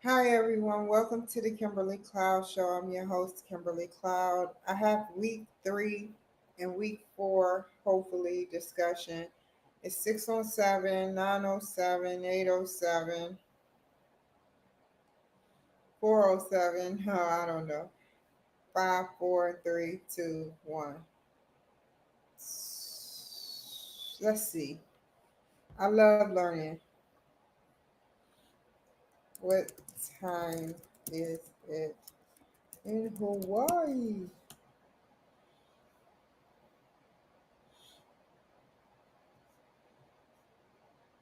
Hi everyone, welcome to the Kimberly Cloud Show. I'm your host, Kimberly Cloud. I have week 3 and week 4, hopefully, discussion. It's 607, 907, 807, 407. I don't know. 5, 4, 3, 2, 1. Let's see. I love learning. What time is it in Hawaii?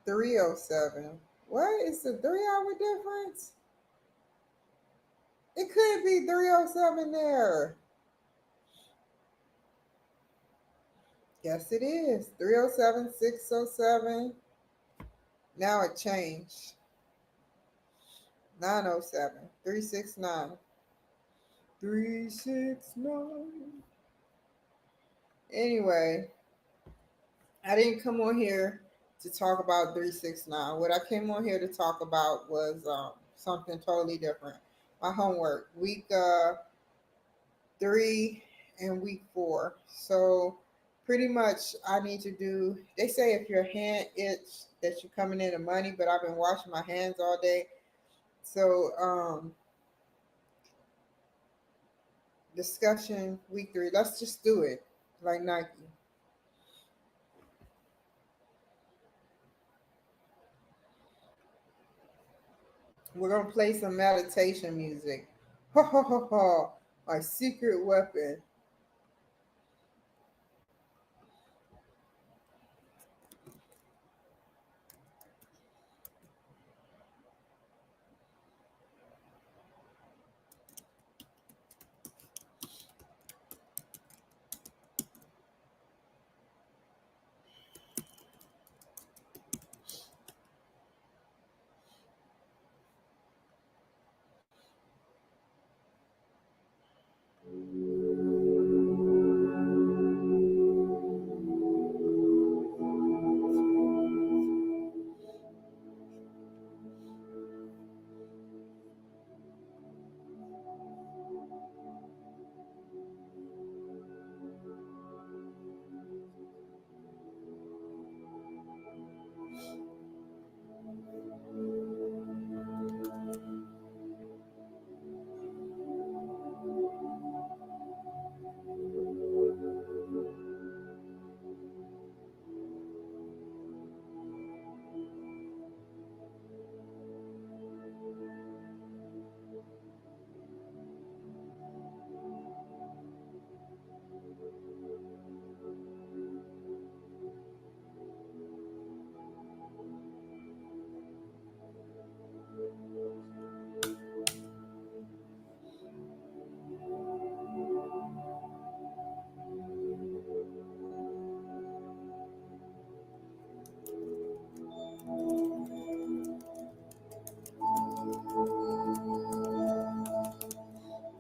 307. What is the 3 hour difference? It could be 307 there. Yes, it is. 307, 607. Now it changed. 907, 369. 369. Anyway, I didn't come on here to talk about 369. What I came on here to talk about was something totally different. My homework, week 3 and week 4. So pretty much I need to do, they say if your hand itch that you're coming into money, but I've been washing my hands all day. So discussion week 3. Let's just do it like Nike. We're gonna play some meditation music. Ha ha ha ha. My secret weapon.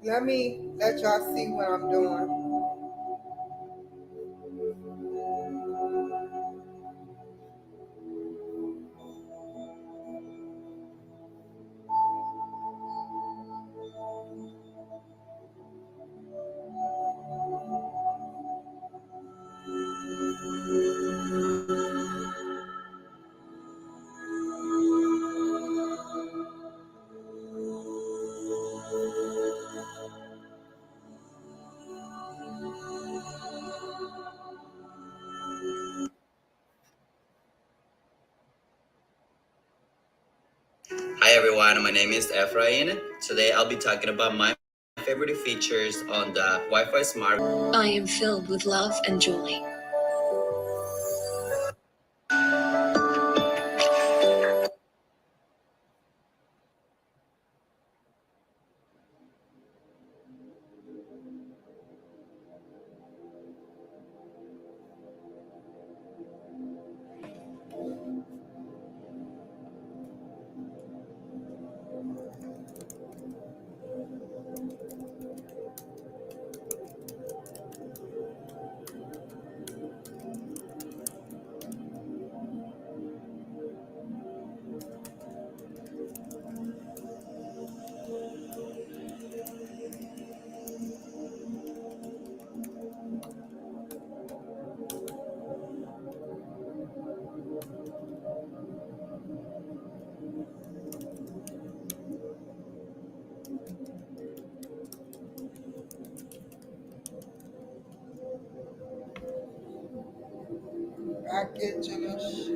Let me let y'all see what I'm doing. Hi everyone, my name is Efrain. Today I'll be talking about my favorite features on the Wi-Fi Smart. I am filled with love and joy. Kitchenish.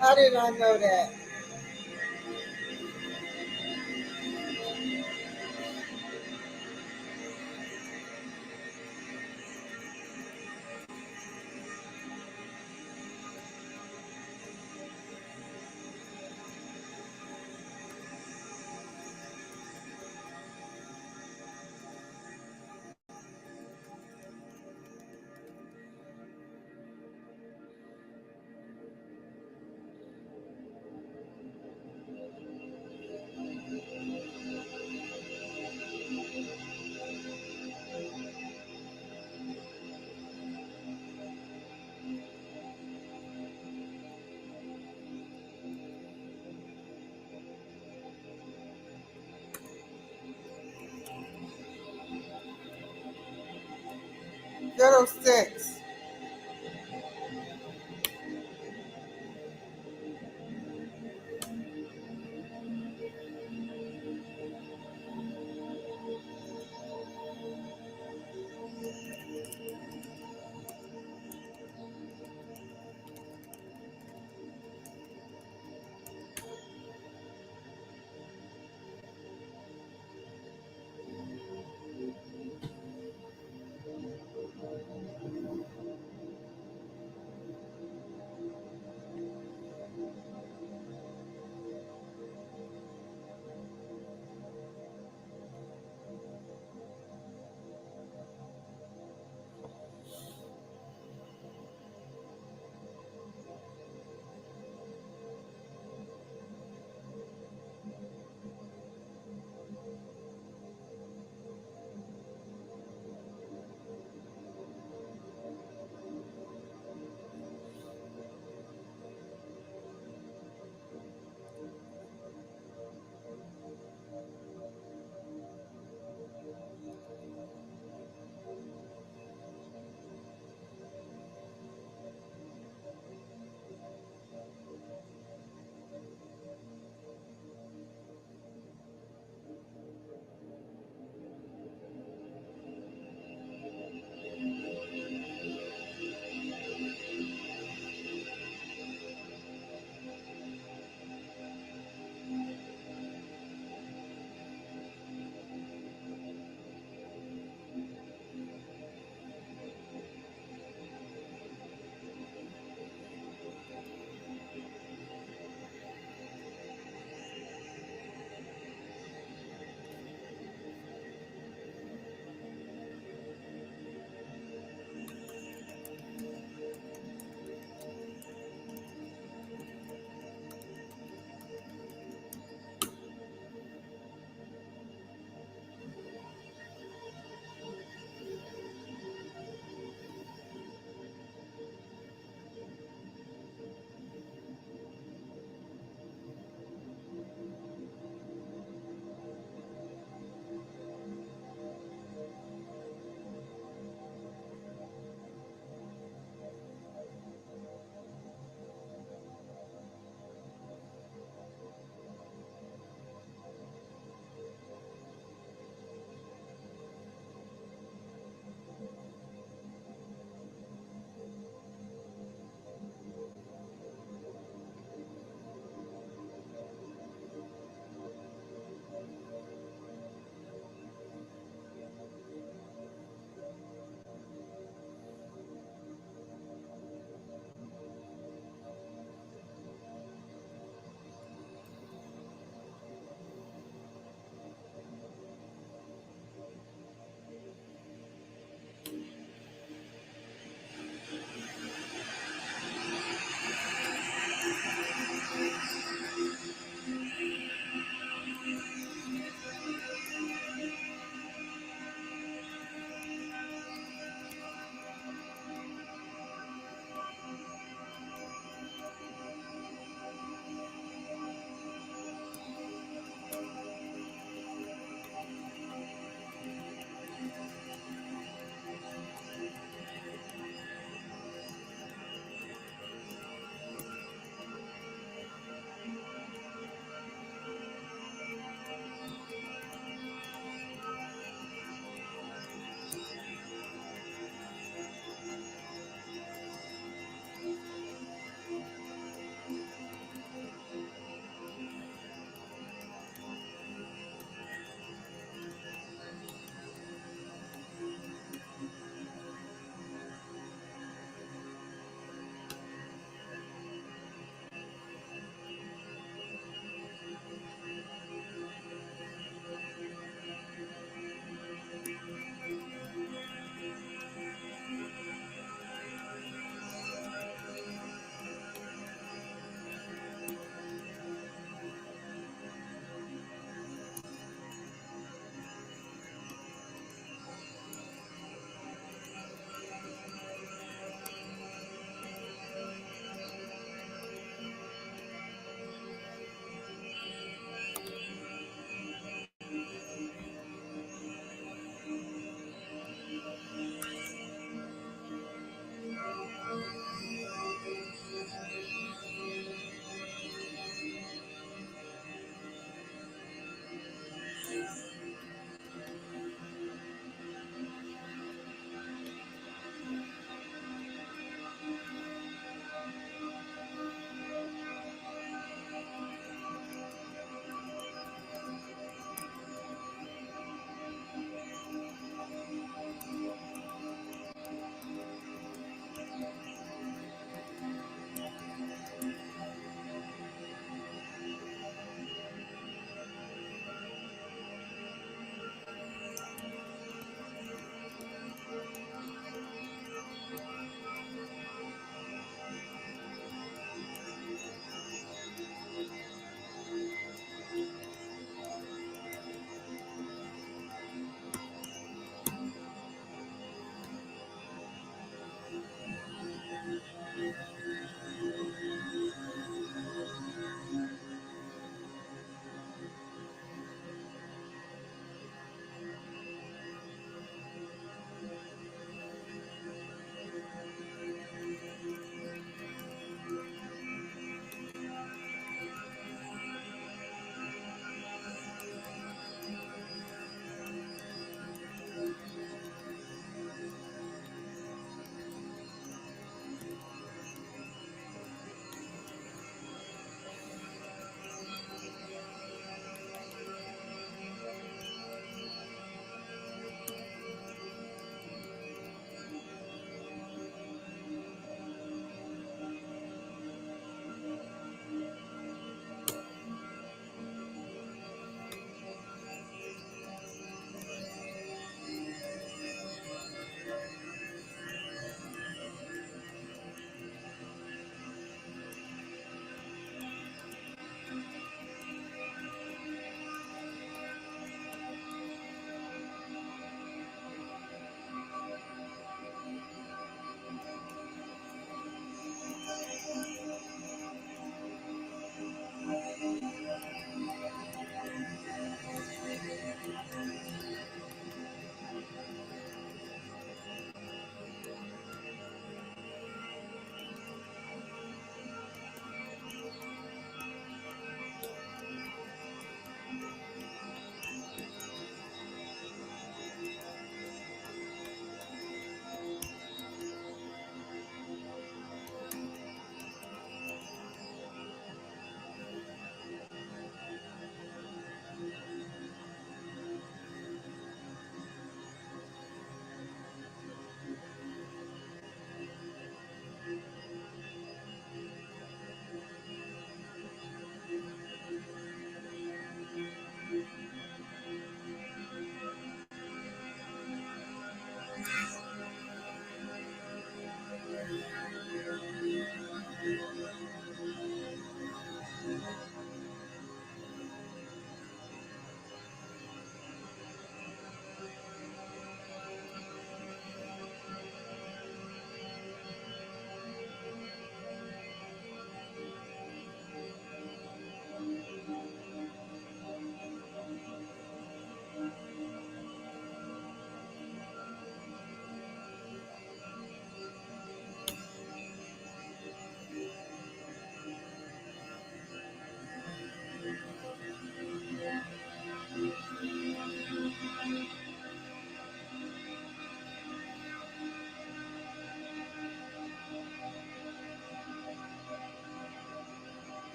How did I know that? Ghetto six.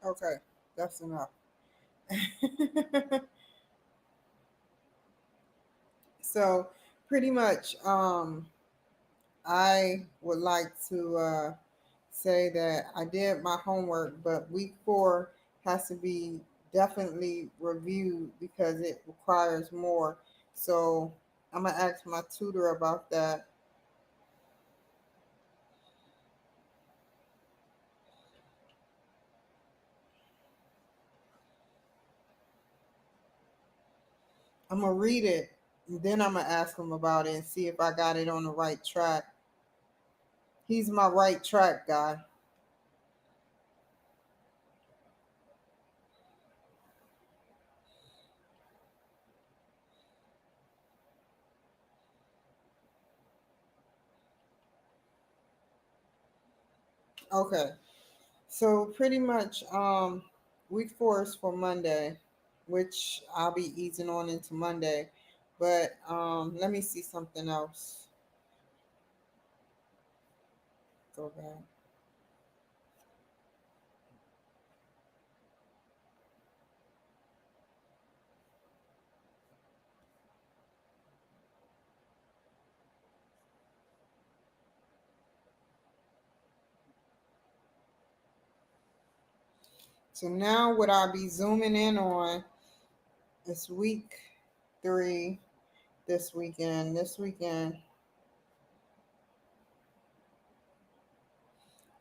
Okay, that's enough. So pretty much, I would like to say that I did my homework, but week 4 has to be definitely reviewed because it requires more. So I'm gonna ask my tutor about that. I'm gonna read it, and then I'm gonna ask him about it and see if I got it on the right track. He's my right track guy. Okay. So pretty much, week 4 is for Monday, which I'll be easing on into Monday. But let me see something else. Go back. So now what I'll be zooming in on is week 3 this weekend. This weekend,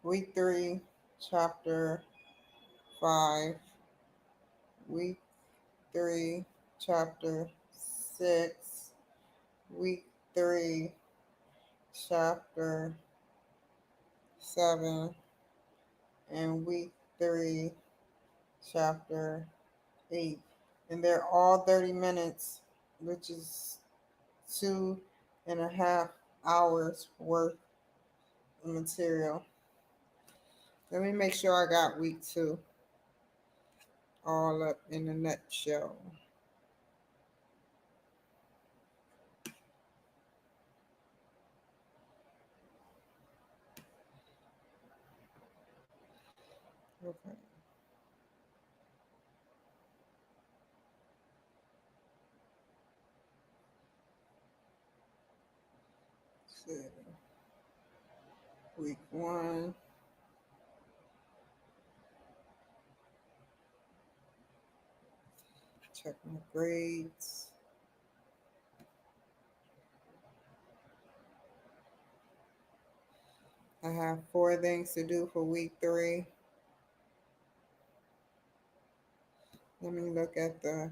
week 3, chapter 5, week 3, chapter 6, week 3, chapter 7, and week 3, chapter 8. And they're all 30 minutes, which is 2.5 hours worth of material. Let me make sure I got week 2 all up in a nutshell. Okay. So week 1, check my grades. I have 4 things to do for week 3. Let me look at the.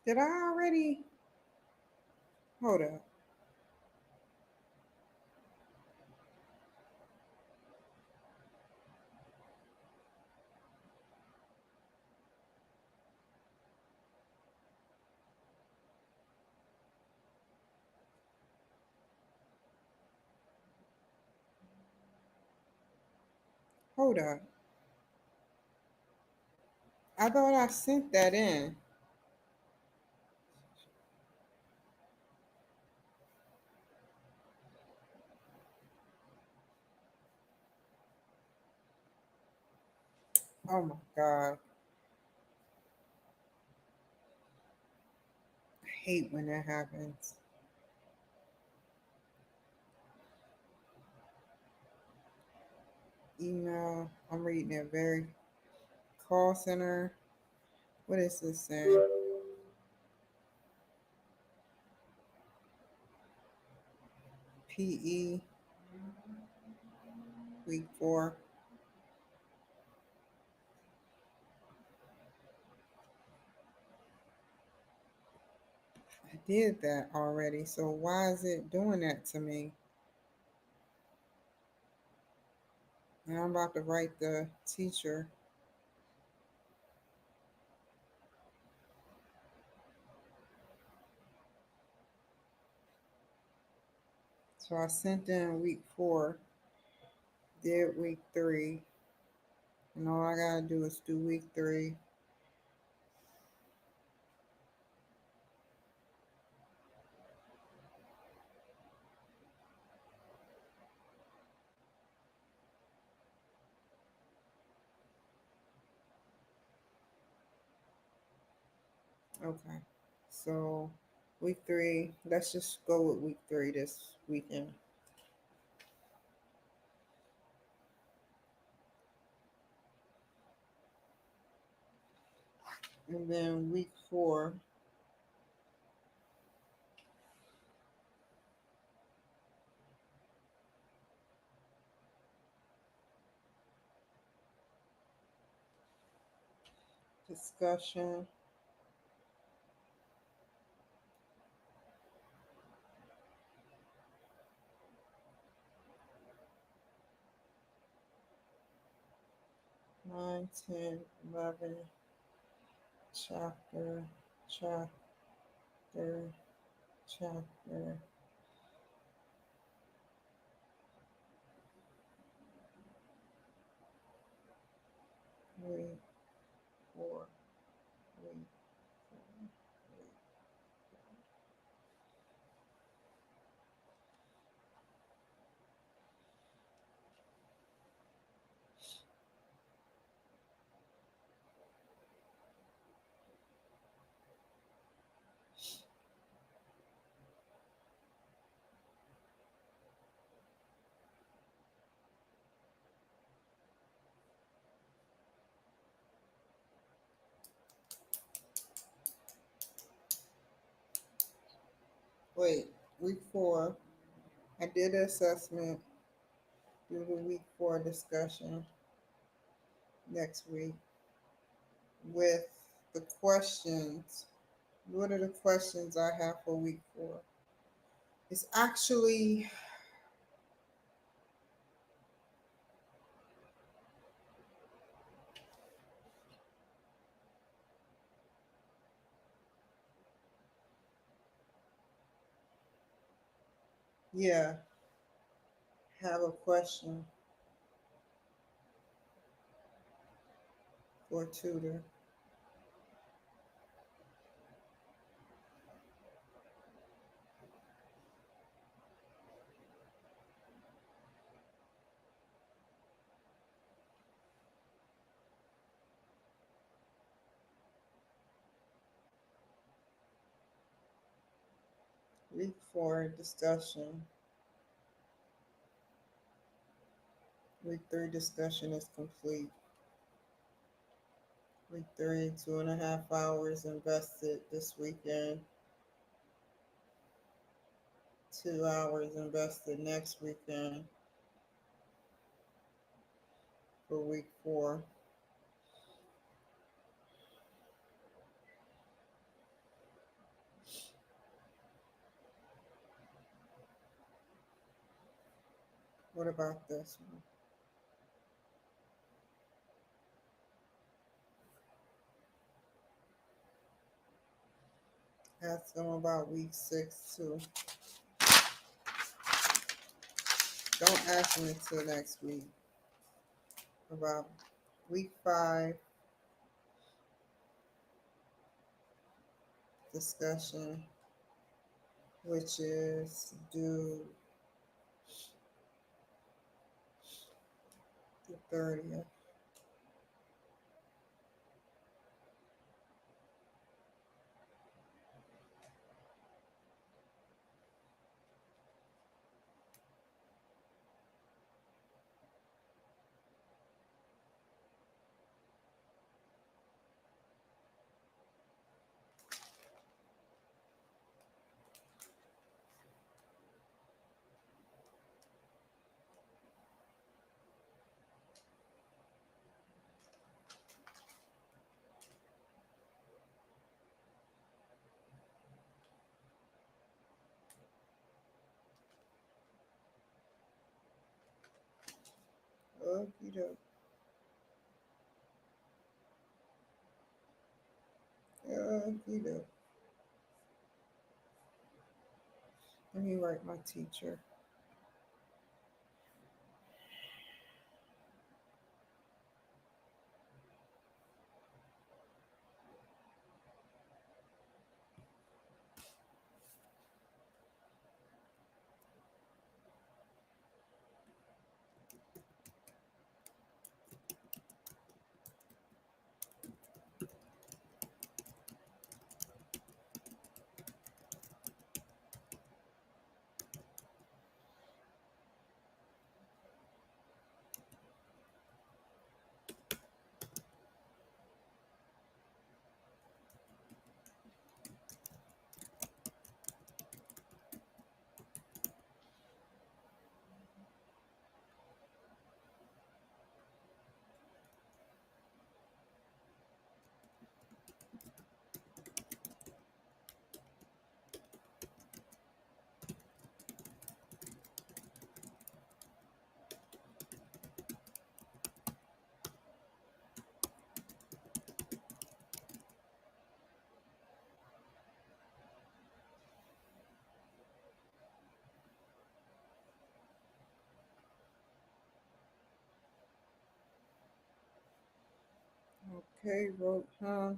Did I already? Hold up. Hold up. I thought I sent that in. Oh my God. I hate when that happens. Email. I'm reading it very call center. What is this saying? PE week 4. I did that already, so why is it doing that to me? Now I'm about to write the teacher. So I sent in week 4, did week 3, and all I gotta do is do week 3. Okay. So week 3, let's just go with week 3 this weekend. And then week 4, discussion. Nine, 10, 11, chapter, chapter, chapter. Week 4, week 4, week. Wait, week 4. I did an assessment, do the week 4 discussion next week with the questions. What are the questions I have for week 4? It's actually, yeah, have a question for a tutor. Week 4 discussion. Week 3 discussion is complete. Week 3, 2.5 hours invested this weekend. 2 hours invested next weekend for week 4. What about this one? Ask them about week 6 too. Don't ask me until next week about week 5 discussion, which is due the 30th. Okie doke. Okie doke. Let me write my teacher. Okay, wrote, huh?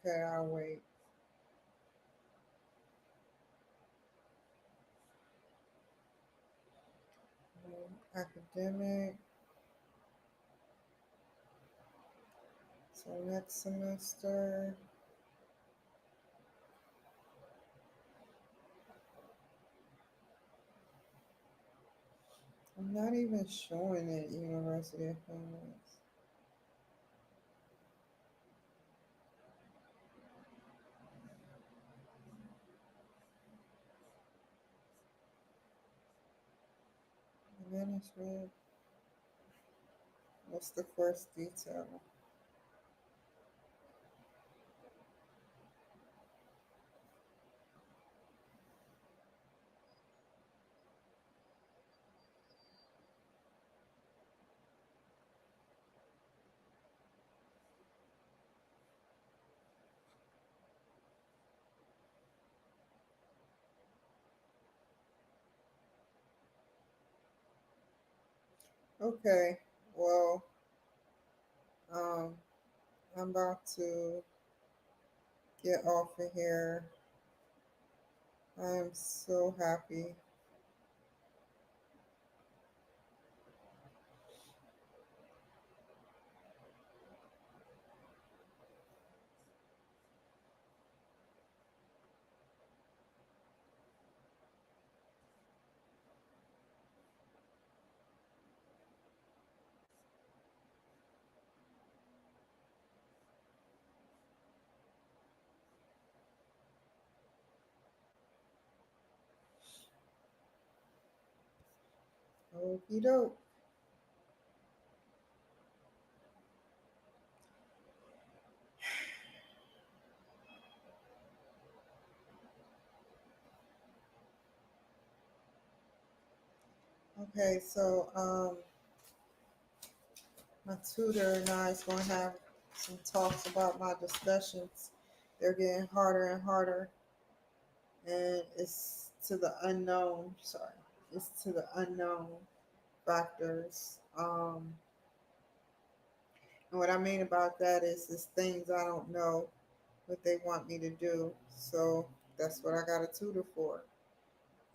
Okay, I'll wait. Academic. So next semester. I'm not even showing it, University of Phoenix. Management. What's the course detail? Okay, well, um, I'm about to get off of here. I'm so happy. Okie doke. Okay, so my tutor and I is going to have some talks about my discussions They're getting harder and harder, and it's to the unknown. Sorry, it's to the unknown factors. And what I mean about that is, it's things I don't know what they want me to do. So that's what I got a tutor for.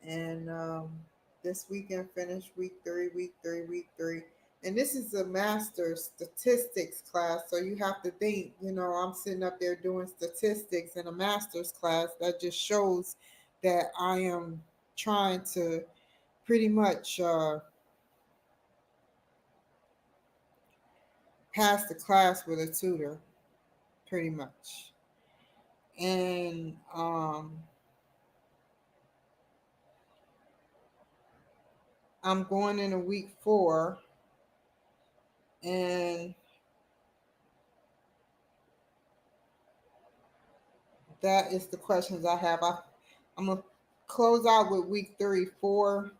And this weekend finished week three. And this is a master's statistics class. So you have to think, I'm sitting up there doing statistics in a master's class. That just shows that I am trying to pretty much pass the class with a tutor, pretty much. And I'm going into week 4, and that is the questions I have. I'm going to close out with week 3, 4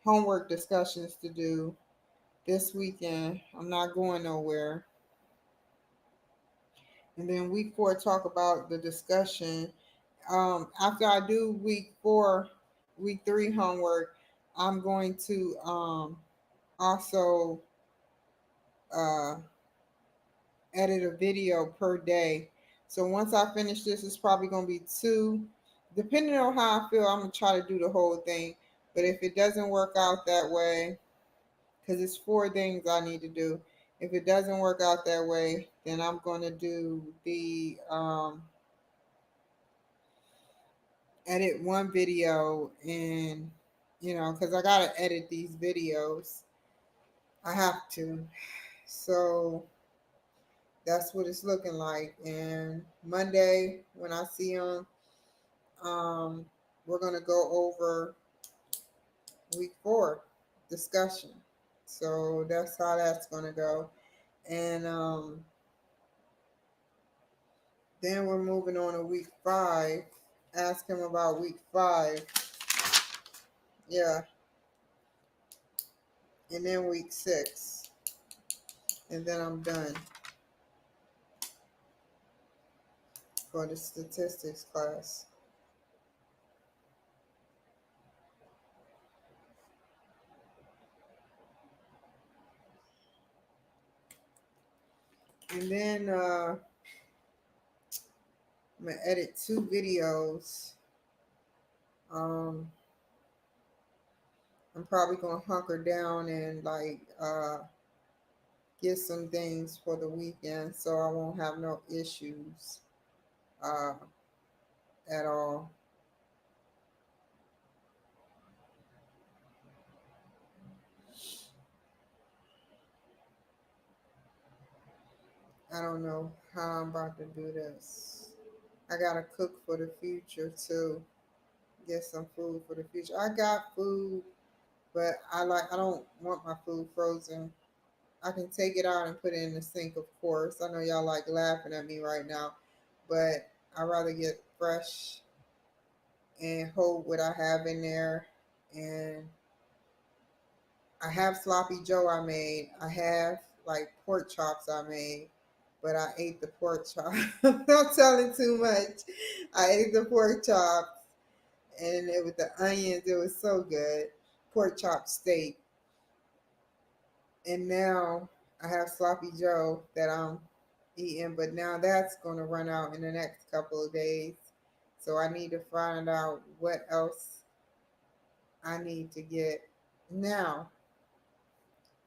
homework discussions to do this weekend. I'm not going nowhere. And then week 4, talk about the discussion. After I do week 3 homework, I'm going to also uh, edit a video per day. So once I finish this, it's probably going to be 2. Depending on how I feel, I'm going to try to do the whole thing. But if it doesn't work out that way, because it's 4 things I need to do. If it doesn't work out that way, then I'm going to do the edit one video, and because I got to edit these videos. I have to. So that's what it's looking like. And Monday, when I see them, we're going to go over week 4 discussion. So that's how that's going to go. And then we're moving on to week 5. Ask him about week 5. Yeah. And then week 6. And then I'm done for the statistics class. And then I'm going to edit 2 videos. I'm probably going to hunker down and get some things for the weekend, so I won't have no issues uh, at all. I don't know how I'm about to do this. I gotta cook for the future too. Get some food for the future. I got food, but I don't want my food frozen. I can take it out and put it in the sink, of course. I know y'all like laughing at me right now, but I'd rather get fresh and hold what I have in there. And I have sloppy Joe I made. I have like pork chops I made, but I ate the pork chop. I'm not telling too much. I ate the pork chops, and it with the onions. It was so good. Pork chop steak. And now I have sloppy Joe that I'm eating, but now that's going to run out in the next couple of days. So I need to find out what else I need to get. Now,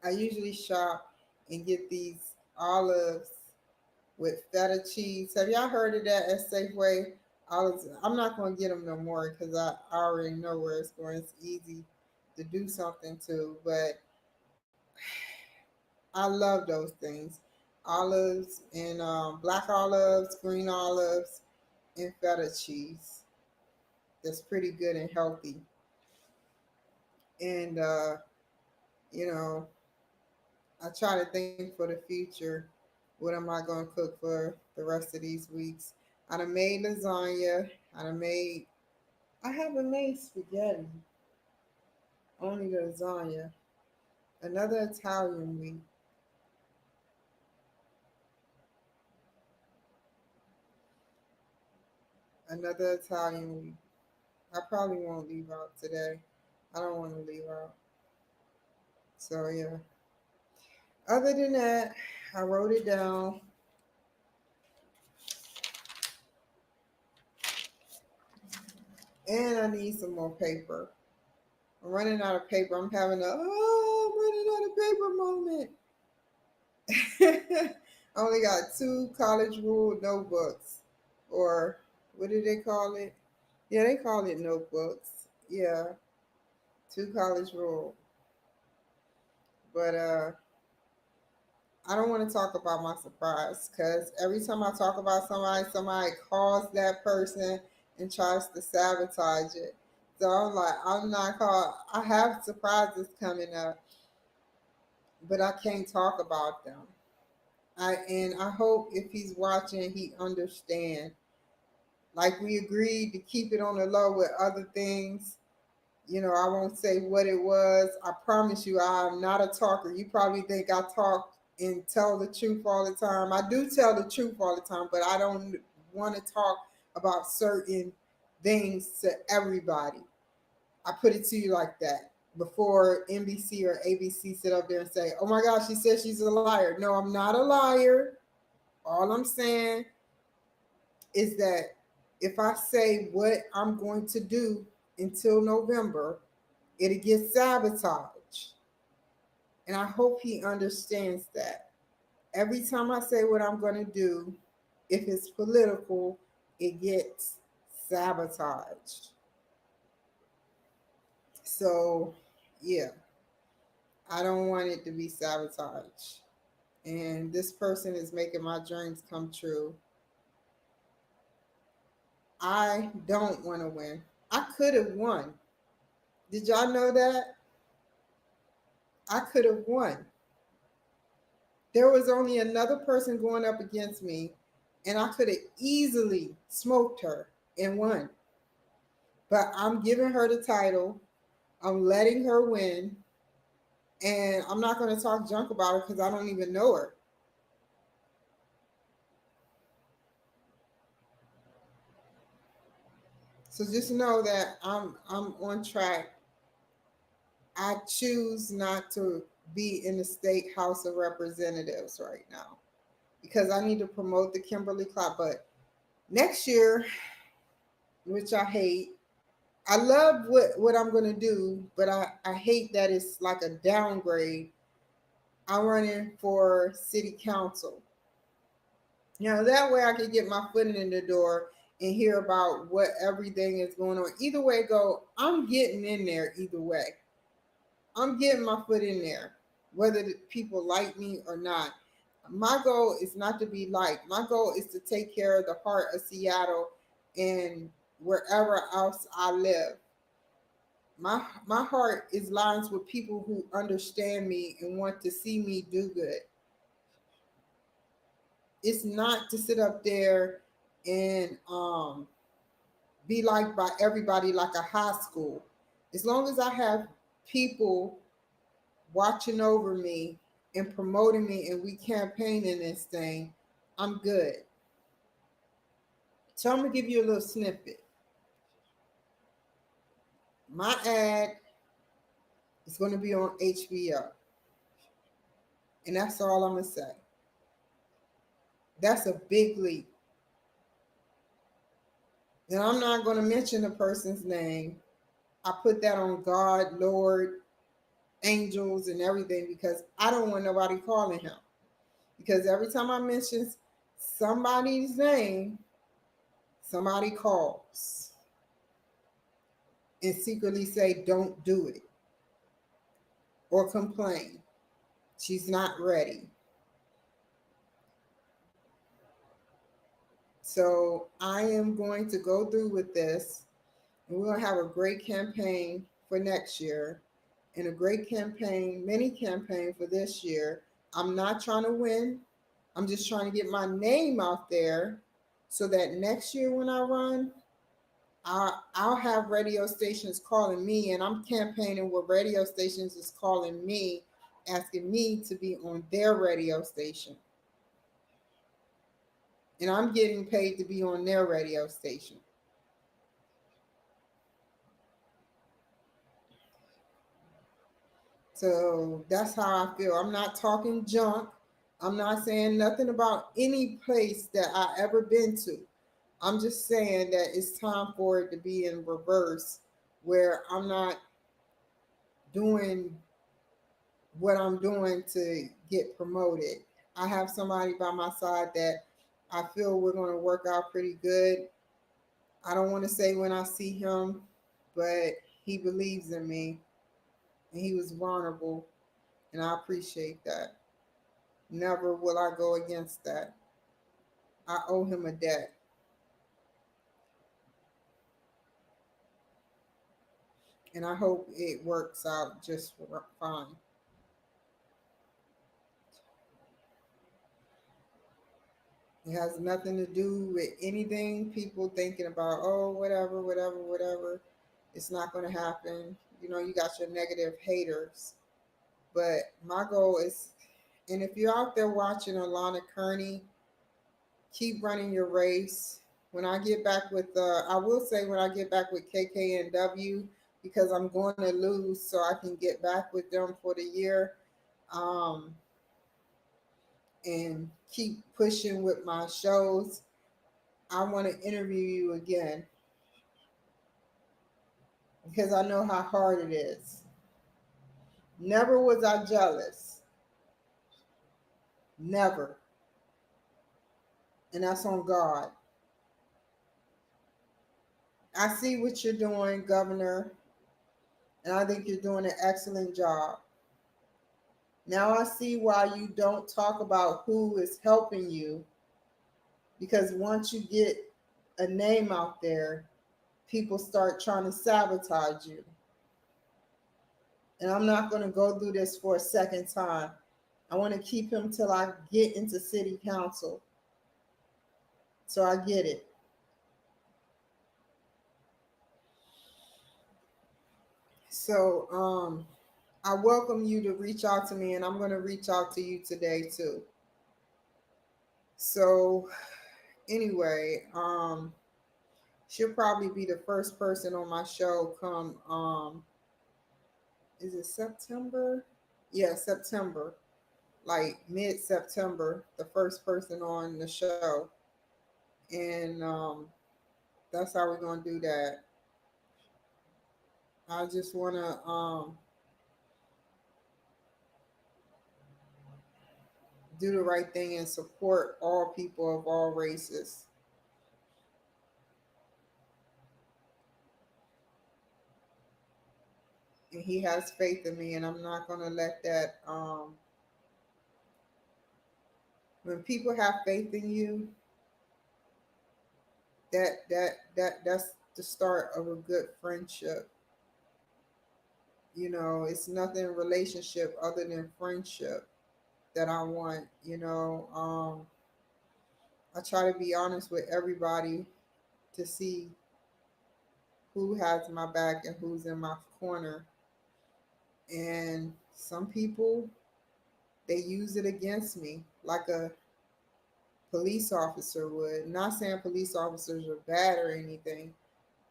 I usually shop and get these olives with feta cheese. Have y'all heard of that at Safeway? Olives. I'm not going to get them no more because I already know where it's going. It's easy to do something to, but I love those things. Olives and black olives, green olives, and feta cheese. That's pretty good and healthy. And you know, I try to think for the future. What am I gonna cook for the rest of these weeks? I done made lasagna. I haven't made spaghetti. Only the lasagna. Another Italian week. another Italian week. I probably won't leave out today. I don't want to leave out. So yeah. Other than that, I wrote it down. And I need some more paper. I'm running out of paper. I'm having I'm running out of paper moment. I only got 2 college rule notebooks. Or what do they call it? Yeah, they call it notebooks. Yeah, 2 college rule. But I don't want to talk about my surprise because every time I talk about somebody, somebody calls that person and tries to sabotage it. So I'm like, I'm not called. I have surprises coming up, but I can't talk about them. I hope if he's watching, he understand. Like we agreed to keep it on the low with other things. I won't say what it was. I promise you, I'm not a talker. You probably think I talk and tell the truth all the time. I do tell the truth all the time, but I don't want to talk about certain things to everybody. I put it to you like that before NBC or ABC sit up there and say, oh my gosh, she says she's a liar. No, I'm not a liar. All I'm saying is that if I say what I'm going to do until November, it'll get sabotaged. And I hope he understands that. Every time I say what I'm going to do, if it's political, it gets sabotaged. So, yeah, I don't want it to be sabotaged. And this person is making my dreams come true. I don't want to win. I could have won. Did y'all know that? I could have won. There was only another person going up against me, and I could have easily smoked her and won. But I'm giving her the title. I'm letting her win, and I'm not going to talk junk about her because I don't even know her. So just know that I'm on track. I choose not to be in the state House of Representatives right now because I need to promote the Kimberly Club. But next year, which I hate, I love what I'm going to do, but I hate that it's like a downgrade. I'm running for city council. That way I can get my foot in the door and hear about what everything is going on. Either way go, I'm getting in there either way. I'm getting my foot in there, whether the people like me or not. My goal is not to be liked. My goal is to take care of the heart of Seattle and wherever else I live. My heart is lines with people who understand me and want to see me do good. It's not to sit up there and be liked by everybody like a high school. As long as I have people watching over me and promoting me and we campaigning this thing, I'm good. So I'm gonna give you a little snippet. My ad is gonna be on HBO. And that's all I'm gonna say. That's a big leap. And I'm not gonna mention the person's name. I put that on God, Lord, angels, and everything because I don't want nobody calling him. Because every time I mention somebody's name, somebody calls and secretly say, don't do it or complain. She's not ready. So I am going to go through with this, and we're going to have a great campaign for next year and a great campaign, mini campaign for this year. I'm not trying to win. I'm just trying to get my name out there so that next year when I run, I'll have radio stations calling me, and I'm campaigning where radio stations is calling me, asking me to be on their radio station. And I'm getting paid to be on their radio station. So that's how I feel. I'm not talking junk. I'm not saying nothing about any place that I ever been to. I'm just saying that it's time for it to be in reverse, where I'm not doing what I'm doing to get promoted. I have somebody by my side that I feel we're going to work out pretty good. I don't want to say when I see him, but he believes in me and he was vulnerable, and I appreciate that. Never will I go against that. I owe him a debt, and I hope it works out just fine. It has nothing to do with anything people thinking about, oh, whatever, whatever, whatever. It's not going to happen. You know, you got your negative haters. But my goal is, and if you're out there watching Alana Kearney, keep running your race. When I get back with, I will say when I get back with KKNW, because I'm going to lose so I can get back with them for the year, um, and keep pushing with my shows. I want to interview you again because I know how hard it is. Never was I jealous. Never. And that's on God. I see what you're doing, Governor, and I think you're doing an excellent job. Now I see why you don't talk about who is helping you, because once you get a name out there, people start trying to sabotage you. And I'm not going to go through this for a second time. I want to keep him till I get into city council. So I get it. So I welcome you to reach out to me, and I'm going to reach out to you today too. So anyway, she'll probably be the first person on my show come is it September? Yeah, September. Like mid-September, the first person on the show. And that's how we're going to do that. I just want to do the right thing and support all people of all races. And he has faith in me, and I'm not going to let that when people have faith in you, that's the start of a good friendship. You know, it's nothing relationship other than friendship that I want. I try to be honest with everybody to see who has my back and who's in my corner. And some people, they use it against me like a police officer would. Not saying police officers are bad or anything,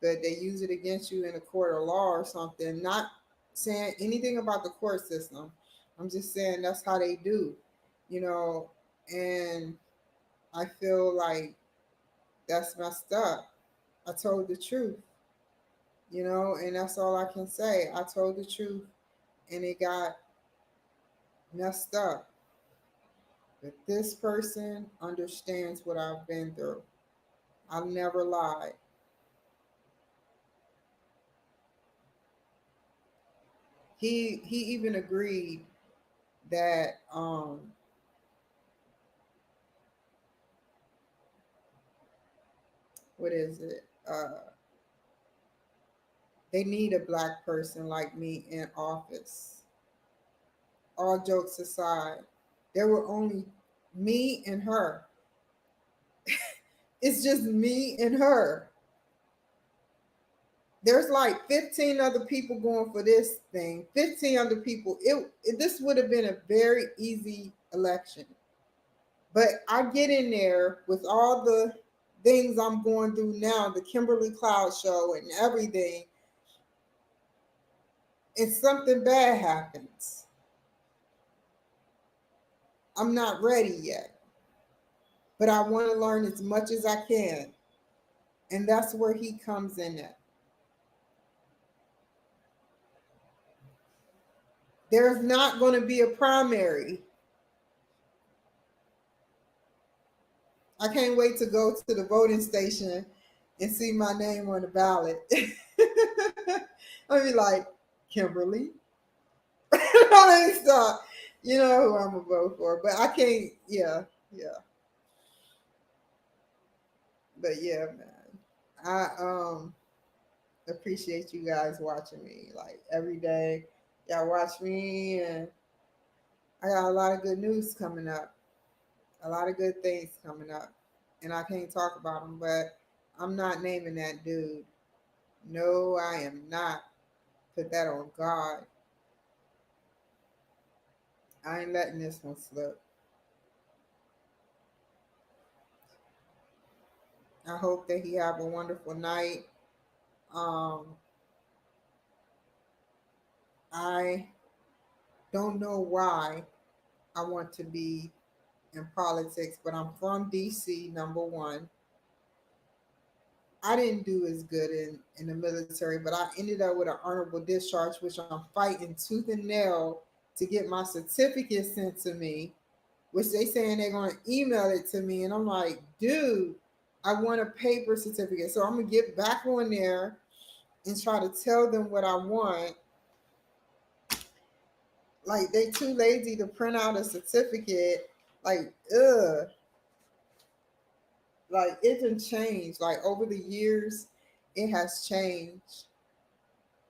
but they use it against you in a court of law or something. Not saying anything about the court system. I'm just saying that's how they do, you know, and I feel like that's messed up. I told the truth, and that's all I can say. I told the truth and it got messed up. But this person understands what I've been through. I've never lied. He even agreed that what is it? They need a black person like me in office. All jokes aside, there were only me and her. It's just me and her. There's like 15 other people going for this thing. 15 other people. This would have been a very easy election. But I get in there with all the things I'm going through now, the Kimberly Cloud show and everything, and something bad happens. I'm not ready yet, but I want to learn as much as I can. And that's where he comes in at. There's not going to be a primary. I can't wait to go to the voting station and see my name on the ballot. I'll be like, Kimberly. Let me stop. You know who I'm gonna vote for, but I can't. Yeah, yeah, but yeah, man. I appreciate you guys watching me like every day. Y'all watch me, and I got a lot of good news coming up. A lot of good things coming up, and I can't talk about them, but I'm not naming that dude. No, I am not. Put that on God. I ain't letting this one slip. I hope that he have a wonderful night. Um, I don't know why I want to be in politics, but I'm from DC, number one. I didn't do as good in the military, but I ended up with an honorable discharge, which I'm fighting tooth and nail to get my certificate sent to me, which they saying they're gonna email it to me. And I'm like, dude, I want a paper certificate. So I'm gonna get back on there and try to tell them what I want. Like they too lazy to print out a certificate. Like, ugh. Like it didn't change. Like over the years, it has changed.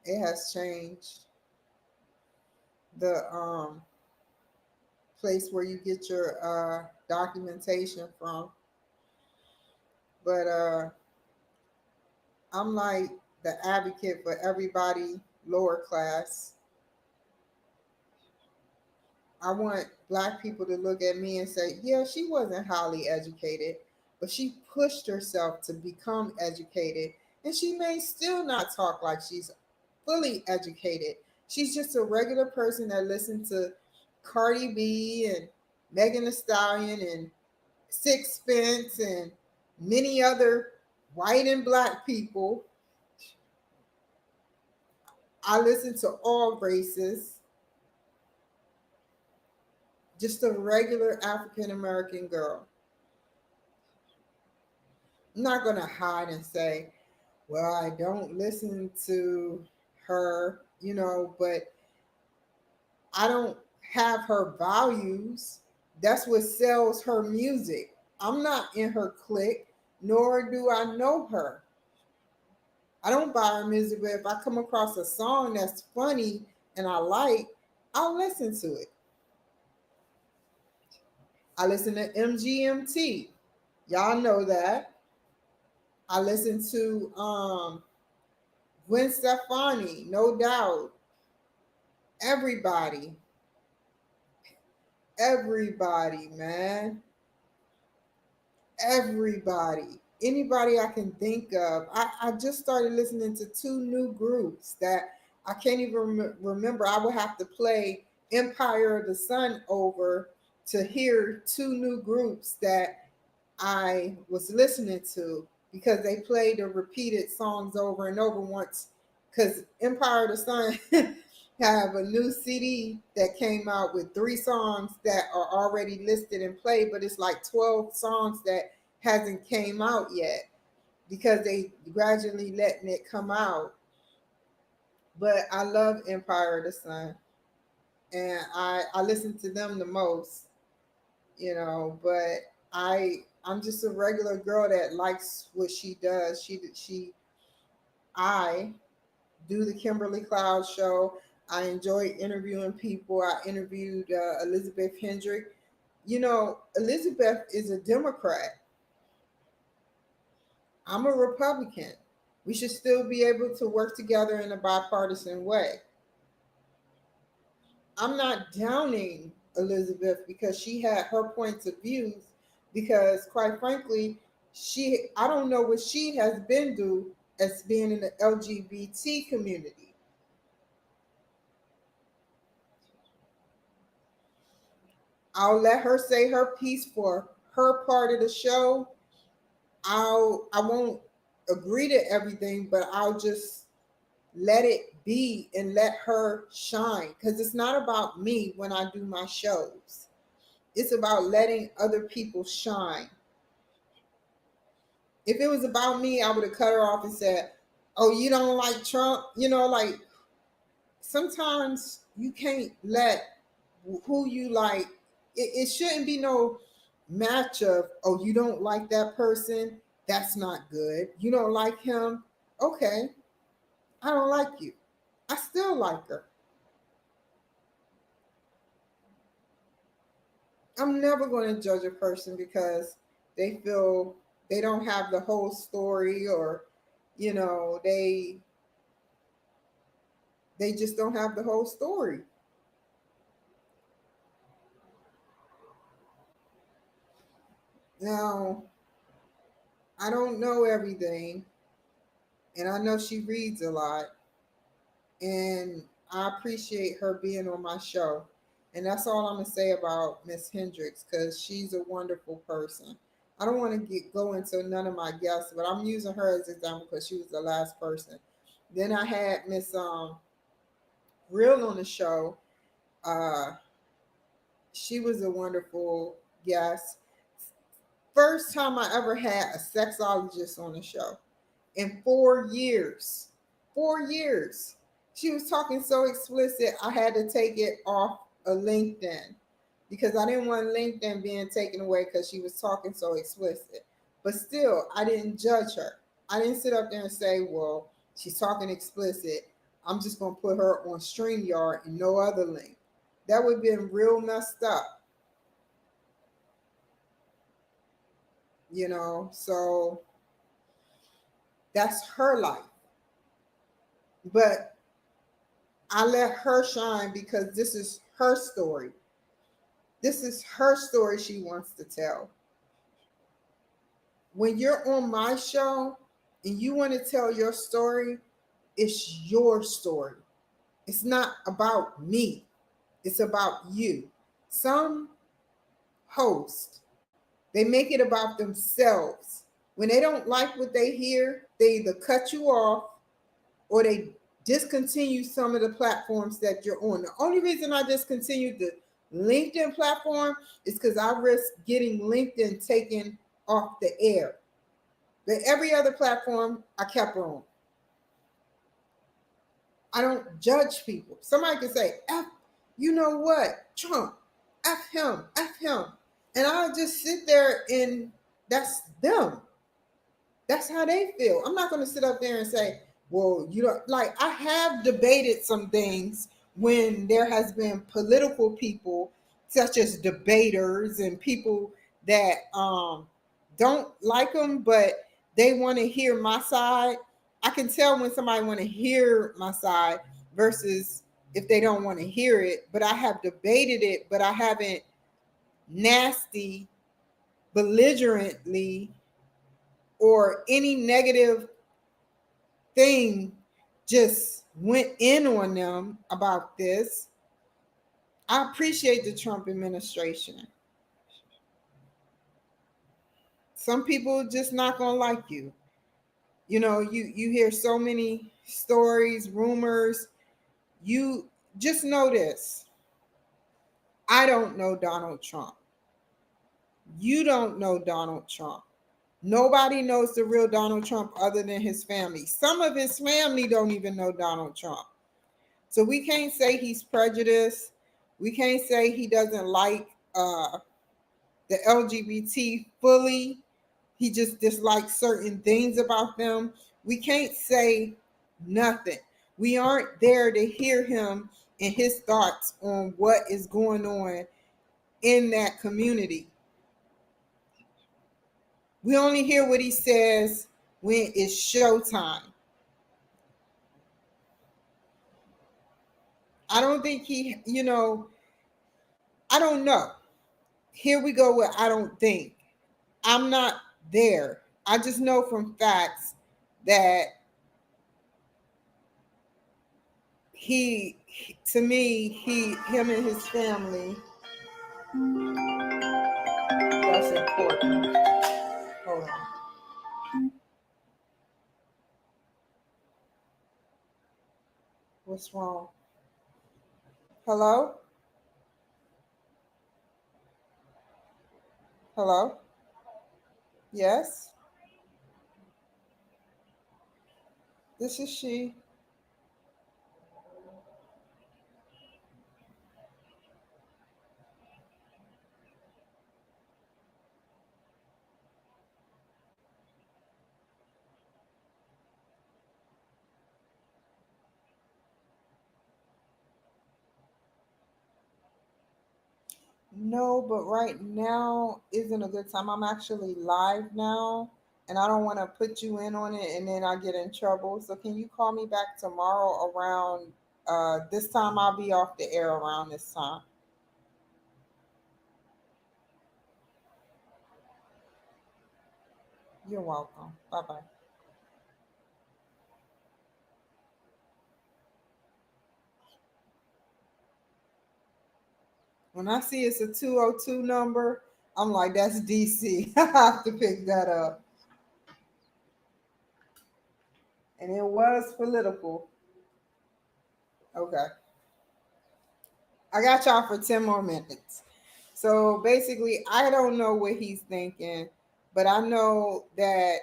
It has changed. The place where you get your documentation from. But I'm like the advocate for everybody lower class. I want black people to look at me and say, yeah, she wasn't highly educated, but she pushed herself to become educated. And she may still not talk like she's fully educated. She's just a regular person that listened to Cardi B and Megan Thee Stallion and Sixpence and many other white and black people. I listen to all races. Just a regular African American girl. I'm not going to hide and say, well, I don't listen to her, but I don't have her values. That's what sells her music. I'm not in her clique, nor do I know her. I don't buy her music, but if I come across a song that's funny and I like, I'll listen to it. I listen to MGMT. Y'all know that. I listen to Gwen Stefani, no doubt. Everybody, everybody, man. Everybody. Anybody I can think of. I just started listening to two new groups that I can't even remember. I would have to play Empire of the Sun over to hear two new groups that I was listening to because they played the repeated songs over and over once. Because Empire of the Sun have a new CD that came out with 3 songs that are already listed and played, but it's like 12 songs that hasn't came out yet because they gradually letting it come out. But I love Empire of the Sun, and I listen to them the most, but I'm just a regular girl that likes what she does. I do the Kimberly Cloud show. I enjoy interviewing people. I interviewed Elizabeth Hendrick. Elizabeth is a Democrat. I'm a Republican. We should still be able to work together in a bipartisan way. I'm not downing Elizabeth because she had her points of views because quite frankly, I don't know what she has been through as being in the LGBT community. I'll let her say her piece for her part of the show. I won't agree to everything, but I'll just let it be and let her shine, because it's not about me when I do my shows. It's about letting other people shine. If it was about me, I would have cut her off and said, "Oh, you don't like Trump?" Like sometimes you can't let who you like. It shouldn't be no match of, oh, you don't like that person. That's not good. You don't like him. Okay, I don't like you. I still like her. I'm never going to judge a person because they feel they don't have the whole story, or you know they they just don't have the whole story. Now, I don't know everything, and I know she reads a lot, and I appreciate her being on my show. And that's all I'm gonna say about Miss Hendricks, because she's a wonderful person. I don't want to go into none of my guests, but I'm using her as an example because she was the last person. Then I had Miss Real on the show. Uh, she was a wonderful guest. First time I ever had a sexologist on the show in 4 years. 4 years. She was talking so explicit, I had to take it off of LinkedIn because I didn't want LinkedIn being taken away because she was talking so explicit. But still, I didn't judge her. I didn't sit up there and say, well, she's talking explicit. I'm just going to put her on StreamYard and no other link. That would have been real messed up, So that's her life. But I let her shine because this is her story. This is her story she wants to tell. When you're on my show and you want to tell your story, it's your story. It's not about me, it's about you. Some hosts, they make it about themselves. When they don't like what they hear, they either cut you off or they discontinue some of the platforms that you're on. The only reason I discontinued the LinkedIn platform is because I risk getting LinkedIn taken off the air. But every other platform I kept on. I don't judge people. Somebody can say, F, you know what, Trump, F him, F him. And I'll just sit there and that's them. That's how they feel. I'm not going to sit up there and say, well, you know, like I have debated some things when there has been political people, such as debaters and people that don't like them, but they want to hear my side. I can tell when somebody want to hear my side versus if they don't want to hear it. But I have debated it, but I haven't nasty, belligerently, or any negative thing just went in on them about this. I appreciate the Trump administration. Some people just not gonna like you. You hear so many stories, rumors. You just know this. I don't know Donald Trump. You don't know Donald Trump. Nobody knows the real Donald Trump other than his family. Some of his family don't even know Donald Trump. So we can't say he's prejudiced. We can't say he doesn't like the LGBT fully. He just dislikes certain things about them. We can't say nothing. We aren't there to hear him and his thoughts on what is going on in that community. We only hear what he says when it's showtime. I don't think I don't know. Here we go with I don't think. I'm not there. I just know from facts that to me, him and his family That's important. Hold on. What's wrong? Hello? Hello? Yes? This is she. No, but right now isn't a good time. I'm actually live now and I don't want to put you in on it and then I get in trouble. So can you call me back tomorrow around this time? I'll be off the air around this time. You're welcome. Bye bye. When I see it's a 202 number, I'm like, that's DC. I have to pick that up. And it was political. Okay. I got y'all for 10 more minutes. So basically, I don't know what he's thinking, but I know that,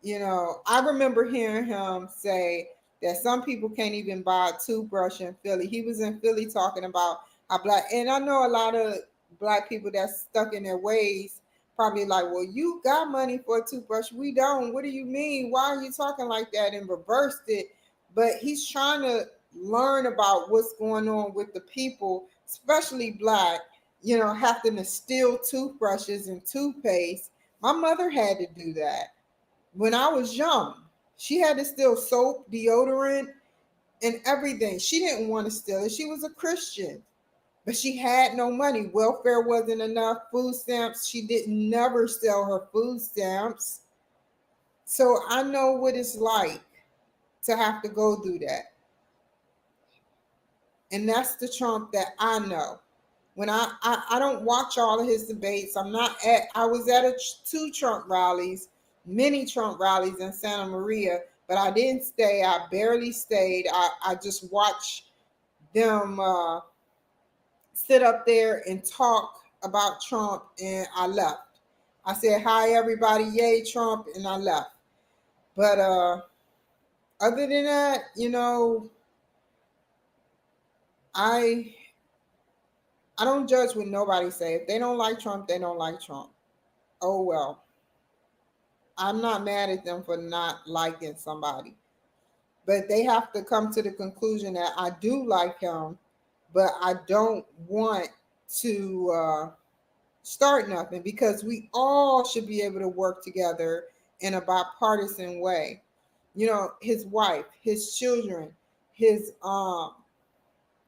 I remember hearing him say that some people can't even buy a toothbrush in Philly. He was in Philly talking about how black, and I know a lot of black people that's stuck in their ways probably like, well, you got money for a toothbrush. We don't. What do you mean? Why are you talking like that? And reversed it. But he's trying to learn about what's going on with the people, especially black, having to steal toothbrushes and toothpaste. My mother had to do that when I was young. She had to steal soap, deodorant, and everything. She didn't want to steal it. She was a Christian, but she had no money. Welfare wasn't enough. Food stamps, she didn't never sell her food stamps. So I know what it's like to have to go through that. And that's the Trump that I know. When I don't watch all of his debates. I was at two Trump rallies, many Trump rallies in Santa Maria, but I didn't stay. I barely stayed. I just watched them sit up there and talk about Trump, and I left. I said, hi, everybody, yay, Trump, and I left. But other than that, I I don't judge what nobody say. If they don't like Trump, they don't like Trump. Oh well. I'm not mad at them for not liking somebody. But they have to come to the conclusion that I do like him, but I don't want to start nothing because we all should be able to work together in a bipartisan way. His wife, his children, his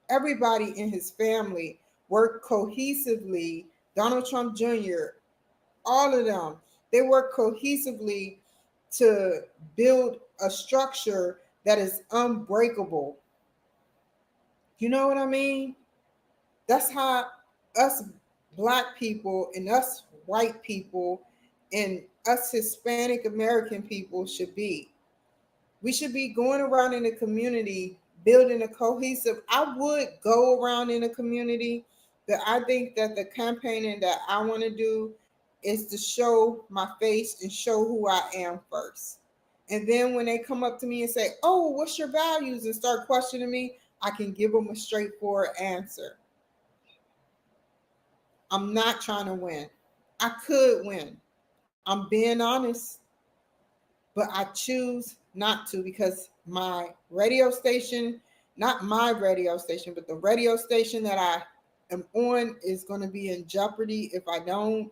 everybody in his family work cohesively. Donald Trump Jr., all of them, they work cohesively to build a structure that is unbreakable. You know what I mean? That's how us black people and us white people and us Hispanic American people should be. We should be going around in the community building a cohesive. I would go around in the community, but I think that the campaigning that I want to do is to show my face and show who I am first. And then when they come up to me and say, oh, what's your values, and start questioning me, I can give them a straightforward answer. I'm not trying to win. I could win. I'm being honest, but I choose not to because my radio station, not my radio station, but the radio station that I am on is going to be in jeopardy if I don't.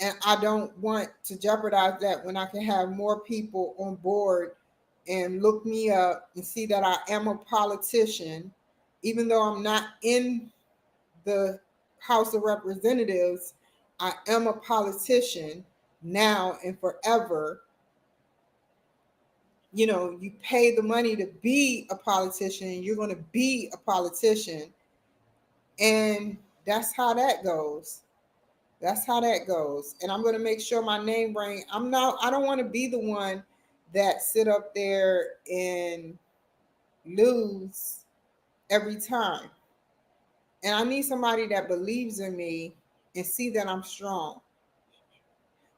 And I don't want to jeopardize that when I can have more people on board and look me up and see that I am a politician, even though I'm not in the House of Representatives. I am a politician now and forever. You pay the money to be a politician, you're going to be a politician. And that's how that goes. That's how that goes. And I'm going to make sure my name ring. I don't want to be the one that sit up there and lose every time. And I need somebody that believes in me and see that I'm strong.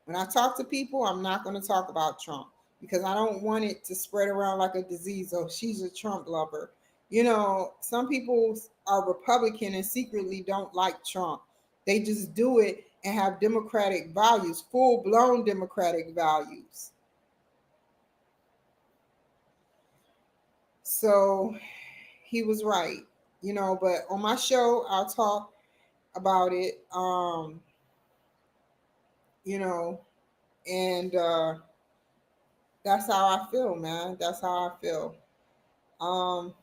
When I talk to people, I'm not going to talk about Trump because I don't want it to spread around like a disease. Oh, she's a Trump lover. Some people are Republican and secretly don't like Trump. They just do it and have democratic values, full blown democratic values. So he was right, but on my show, I'll talk about it, you know, and that's how I feel, man. That's how I feel. Um,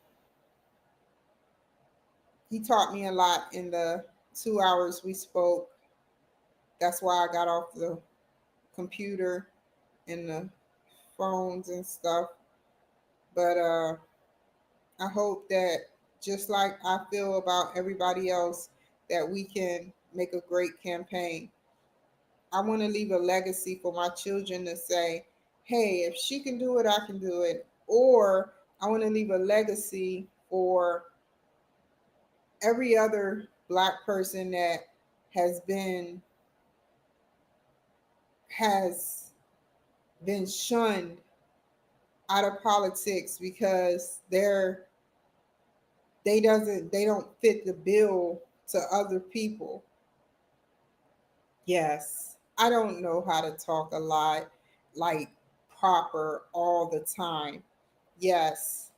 he taught me a lot in the 2 hours we spoke. That's why I got off the computer and the phones and stuff. But I hope that just like I feel about everybody else, that we can make a great campaign. I want to leave a legacy for my children to say, hey, if she can do it, I can do it. Or I want to leave a legacy for every other Black person that has been has been shunned out of politics because they don't fit the bill to other people. Yes, I don't know how to talk a lot like proper all the time. Yes,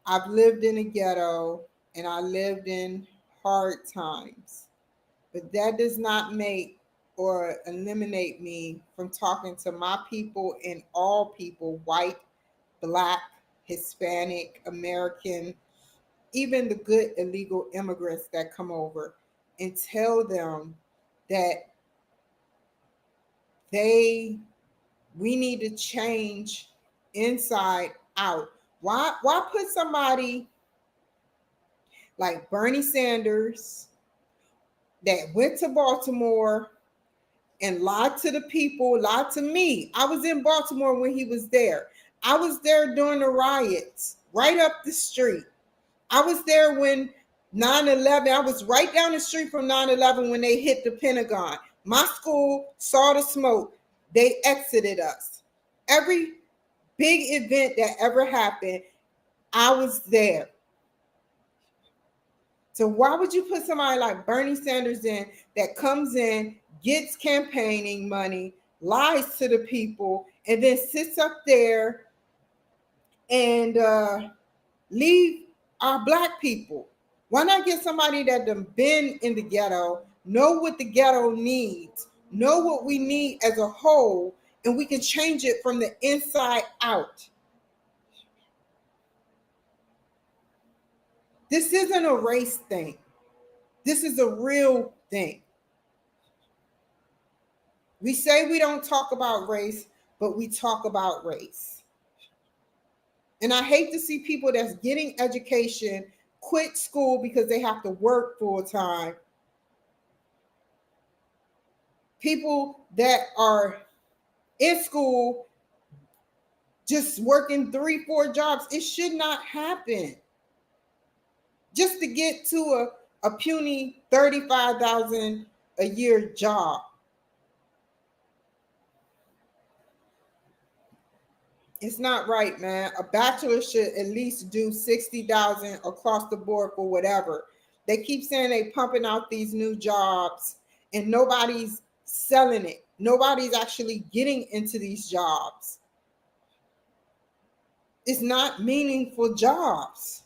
I've lived in a ghetto and I lived in hard times, but that does not make or eliminate me from talking to my people and all people, white, Black, Hispanic, American, even the good illegal immigrants that come over, and tell them that they we need to change inside out. Why put somebody like Bernie Sanders that went to Baltimore and lied to the people, lied to me? I was in Baltimore when he was there. I was there during the riots, right up the street. I was there when 9/11, I was right down the street from 9/11 when they hit the Pentagon. My school saw the smoke. They exited us. Every big event that ever happened, I was there. So why would you put somebody like Bernie Sanders in that comes in, gets campaigning money, lies to the people, and then sits up there and leave our Black people? Why not get somebody that done been in the ghetto, know what the ghetto needs, know what we need as a whole, and we can change it from the inside out? This isn't a race thing. This is a real thing. We say we don't talk about race, but we talk about race. And I hate to see people that's getting education quit school because they have to work full time. People that are in school just working 3, 4 jobs. It should not happen. Just to get to a puny 35,000 a year job. It's not right, man. A bachelor should at least do 60,000 across the board for whatever. They keep saying they pumping out these new jobs and nobody's selling it. Nobody's actually getting into these jobs. It's not meaningful jobs.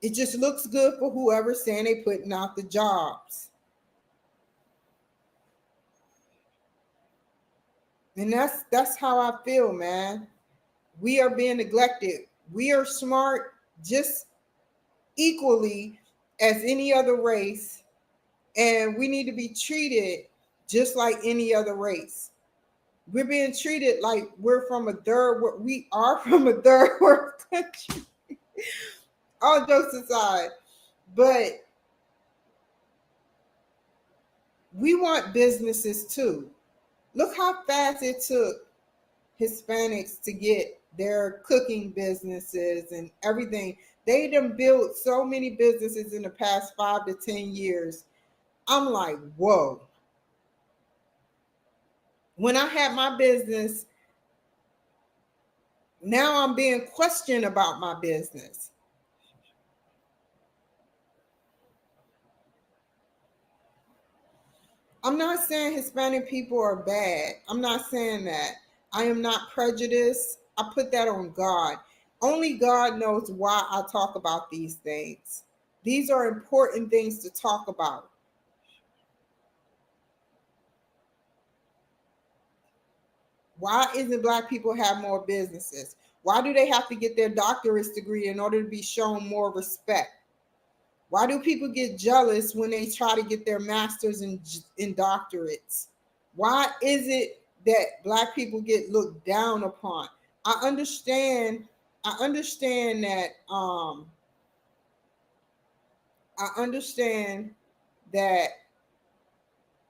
It just looks good for whoever's saying they putting out the jobs. And that's how I feel, man. We are being neglected. We are smart just equally as any other race, and we need to be treated just like any other race. We're being treated like we're from a third world. We are from a third world country. All jokes aside, but We want businesses too. Look how fast it took Hispanics to get their cooking businesses and everything. They done built so many businesses in the past 5 to 10 years. I'm like, whoa. When I had my business, now I'm being questioned about my business. I'm not saying Hispanic people are bad. I'm not saying that. I am not prejudiced. I put that on God. Only God knows why I talk about these things. These are important things to talk about. Why isn't Black people have more businesses? Why do they have to get their doctorate degree in order to be shown more respect? Why do people get jealous when they try to get their masters and doctorates? Why is it that Black people get looked down upon? I understand. I understand that. I understand that.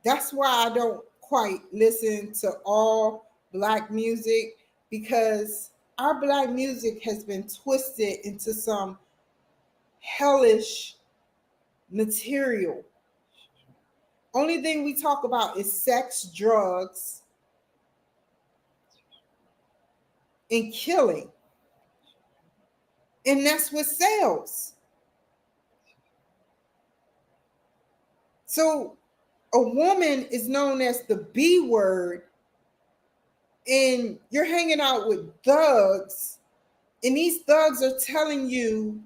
That's why I don't quite listen to all Black music, because our Black music has been twisted into some hellish material. Only thing we talk about is sex, drugs, and killing. And that's what sells. So a woman is known as the B word, and you're hanging out with thugs, and these thugs are telling you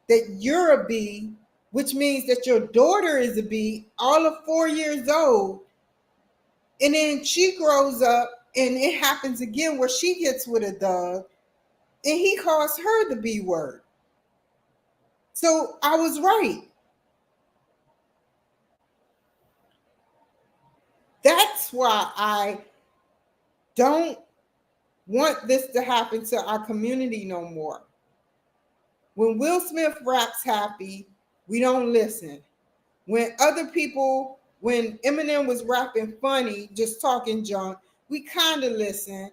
that you're a B, which means that your daughter is a B, all of 4 years old. And then she grows up and it happens again where she gets with a thug and he calls her the B word. So I was right. That's why I don't want this to happen to our community no more. When Will Smith raps happy, we don't listen. When other people, when Eminem was rapping funny, just talking junk, we kind of listen.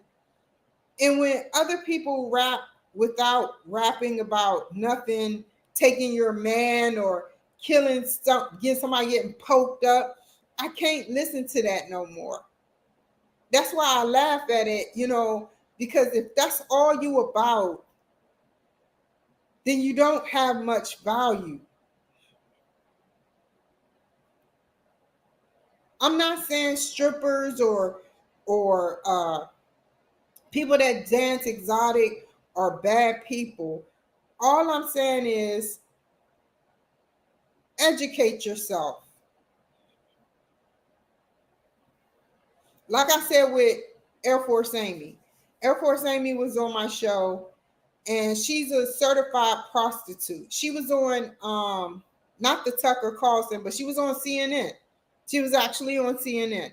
And when other people rap without rapping about nothing, taking your man or killing stuff, getting somebody getting poked up, I can't listen to that no more. That's why I laugh at it, because if that's all you about, then you don't have much value. I'm not saying strippers or people that dance exotic are bad people. All I'm saying is educate yourself. Like I said with Air Force Amy. Air Force Amy was on my show, and she's a certified prostitute. She was on not the Tucker Carlson, but she was on CNN. She was actually on CNN.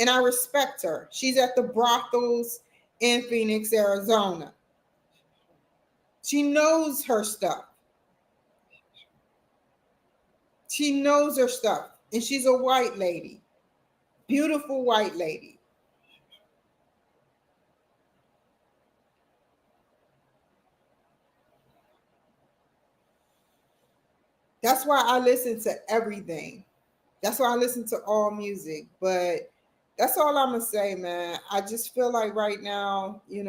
And I respect her. She's at the brothels in Phoenix, Arizona. She knows her stuff. She knows her stuff. And she's a white lady. Beautiful white lady. That's why I listen to everything. That's why I listen to all music. But that's all I'm going to say, man. I just feel like right now, we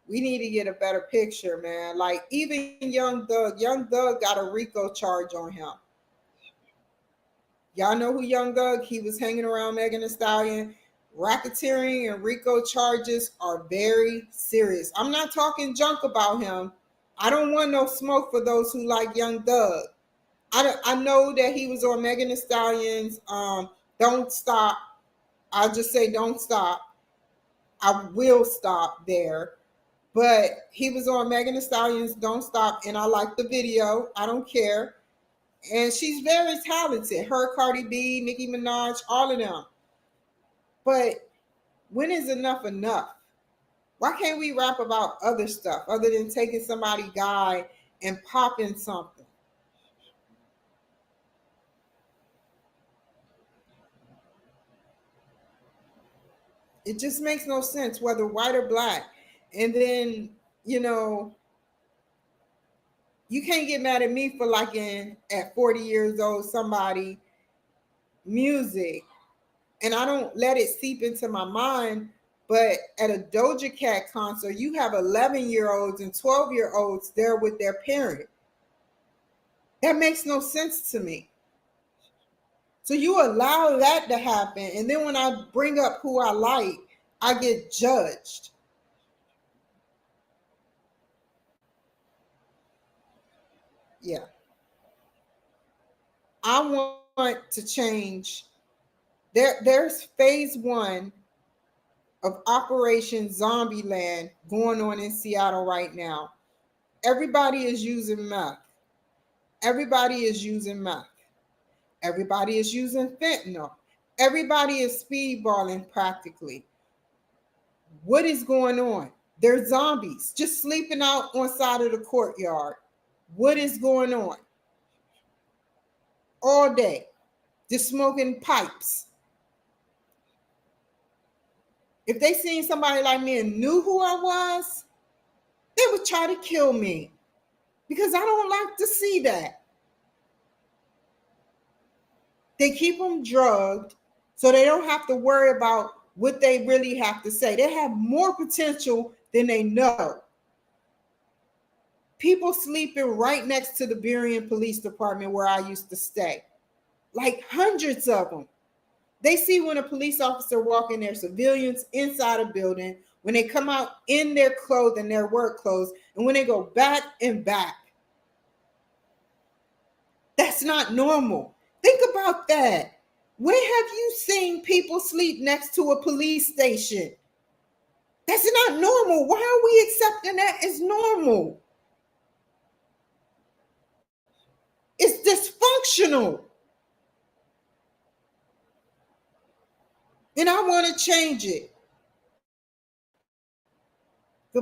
need to get a better picture, man. Like even Young Thug got a RICO charge on him. Y'all know who Young Thug? He was hanging around Megan Thee Stallion. Racketeering and RICO charges are very serious. I'm not talking junk about him. I don't want no smoke for those who like Young Thug. I know that he was on Megan Thee Stallion's Don't Stop. I'll just say Don't Stop. I will stop there. But he was on Megan Thee Stallion's Don't Stop, and I like the video. I don't care. And she's very talented. Her, Cardi B, Nicki Minaj, all of them. But when is enough enough? Why can't we rap about other stuff other than taking somebody's guy and popping something? It just makes no sense, whether white or black. And then, you know, you can't get mad at me for liking at 40 years old somebody music, and I don't let it seep into my mind. But at a Doja Cat concert, you have 11-year-olds and 12-year-olds there with their parent. That makes no sense to me. So you allow that to happen, and then when I bring up who I like, I get judged. Yeah. I want to change. There's phase one of Operation Zombieland going on in Seattle right now. Everybody is using meth. Everybody is using meth. Everybody is using fentanyl. Everybody is speedballing practically. What is going on? They're zombies just sleeping out on side of the courtyard. What is going on? All day, just smoking pipes. If they seen somebody like me and knew who I was, they would try to kill me because I don't like to see that. They keep them drugged so they don't have to worry about what they really have to say. They have more potential than they know. People sleeping right next to the Burien Police Department where I used to stay, like hundreds of them. They see when a police officer walk in their civilians inside a building, when they come out in their clothing, their work clothes, and when they go back and back. That's not normal. Think about that. When have you seen people sleep next to a police station? That's not normal. Why are we accepting that as normal? It's dysfunctional. And I want to change it.